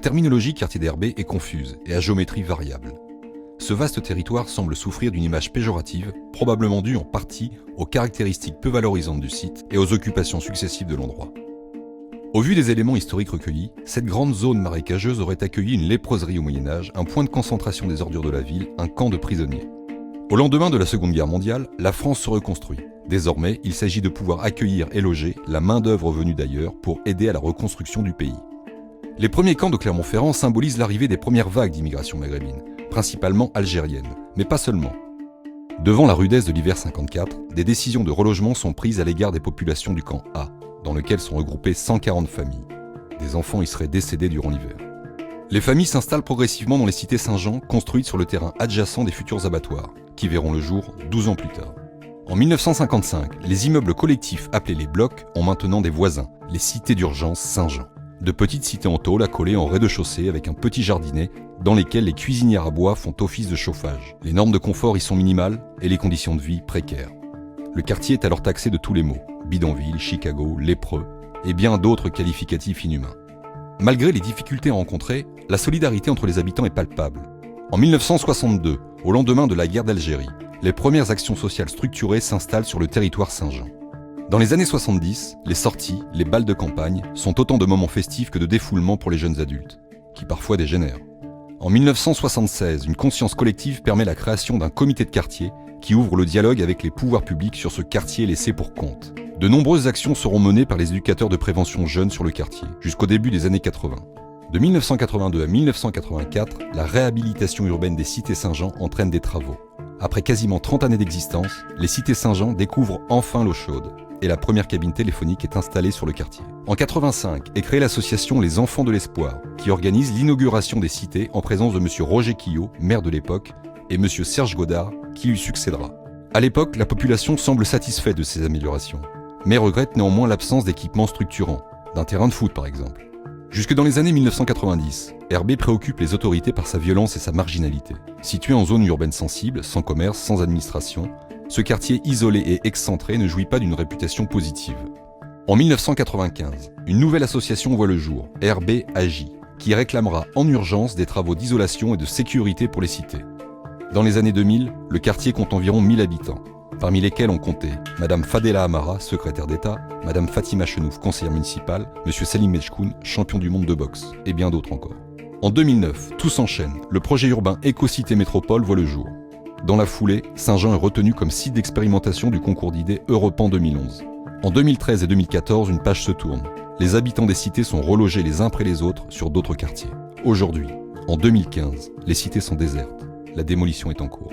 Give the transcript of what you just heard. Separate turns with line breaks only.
La terminologie quartier d'Herbe est confuse et à géométrie variable. Ce vaste territoire semble souffrir d'une image péjorative, probablement due en partie aux caractéristiques peu valorisantes du site et aux occupations successives de l'endroit. Au vu des éléments historiques recueillis, cette grande zone marécageuse aurait accueilli une léproserie au Moyen-Âge, un point de concentration des ordures de la ville, un camp de prisonniers. Au lendemain de la Seconde Guerre mondiale, la France se reconstruit. Désormais, il s'agit de pouvoir accueillir et loger la main-d'œuvre venue d'ailleurs pour aider à la reconstruction du pays. Les premiers camps de Clermont-Ferrand symbolisent l'arrivée des premières vagues d'immigration maghrébine, principalement algérienne, mais pas seulement. Devant la rudesse de l'hiver 54, des décisions de relogement sont prises à l'égard des populations du camp A, dans lequel sont regroupées 140 familles. Des enfants y seraient décédés durant l'hiver. Les familles s'installent progressivement dans les cités Saint-Jean, construites sur le terrain adjacent des futurs abattoirs, qui verront le jour 12 ans plus tard. En 1955, les immeubles collectifs appelés les blocs ont maintenant des voisins, les cités d'urgence Saint-Jean. De petites cités en tôle accolées en rez-de-chaussée avec un petit jardinet dans lesquels les cuisinières à bois font office de chauffage. Les normes de confort y sont minimales et les conditions de vie précaires. Le quartier est alors taxé de tous les mots, bidonville, Chicago, lépreux et bien d'autres qualificatifs inhumains. Malgré les difficultés rencontrées, la solidarité entre les habitants est palpable. En 1962, au lendemain de la guerre d'Algérie, les premières actions sociales structurées s'installent sur le territoire Saint-Jean. Dans les années 70, les sorties, les bals de campagne sont autant de moments festifs que de défoulement pour les jeunes adultes, qui parfois dégénèrent. En 1976, une conscience collective permet la création d'un comité de quartier qui ouvre le dialogue avec les pouvoirs publics sur ce quartier laissé pour compte. De nombreuses actions seront menées par les éducateurs de prévention jeunes sur le quartier, jusqu'au début des années 80. De 1982 à 1984, la réhabilitation urbaine des cités Saint-Jean entraîne des travaux. Après quasiment 30 années d'existence, les cités Saint-Jean découvrent enfin l'eau chaude et la première cabine téléphonique est installée sur le quartier. En 85 est créée l'association Les Enfants de l'Espoir, qui organise l'inauguration des cités en présence de M. Roger Quillot, maire de l'époque, et M. Serge Godard, qui lui succédera. À l'époque, la population semble satisfaite de ces améliorations, mais regrette néanmoins l'absence d'équipements structurants, d'un terrain de foot par exemple. Jusque dans les années 1990, Herbe préoccupe les autorités par sa violence et sa marginalité. Situé en zone urbaine sensible, sans commerce, sans administration, ce quartier isolé et excentré ne jouit pas d'une réputation positive. En 1995, une nouvelle association voit le jour, Herbe Agit, qui réclamera en urgence des travaux d'isolation et de sécurité pour les cités. Dans les années 2000, le quartier compte environ 1000 habitants, parmi lesquels on comptait Madame Fadela Amara, secrétaire d'État, Madame Fatima Chenouf, conseillère municipale, Monsieur Salim Mechkoun, champion du monde de boxe, et bien d'autres encore. En 2009, tout s'enchaîne, le projet urbain Éco-Cité Métropole voit le jour. Dans la foulée, Saint-Jean est retenu comme site d'expérimentation du concours d'idées Europan 2011. En 2013 et 2014, une page se tourne. Les habitants des cités sont relogés les uns après les autres sur d'autres quartiers. Aujourd'hui, en 2015, les cités sont désertes. La démolition est en cours.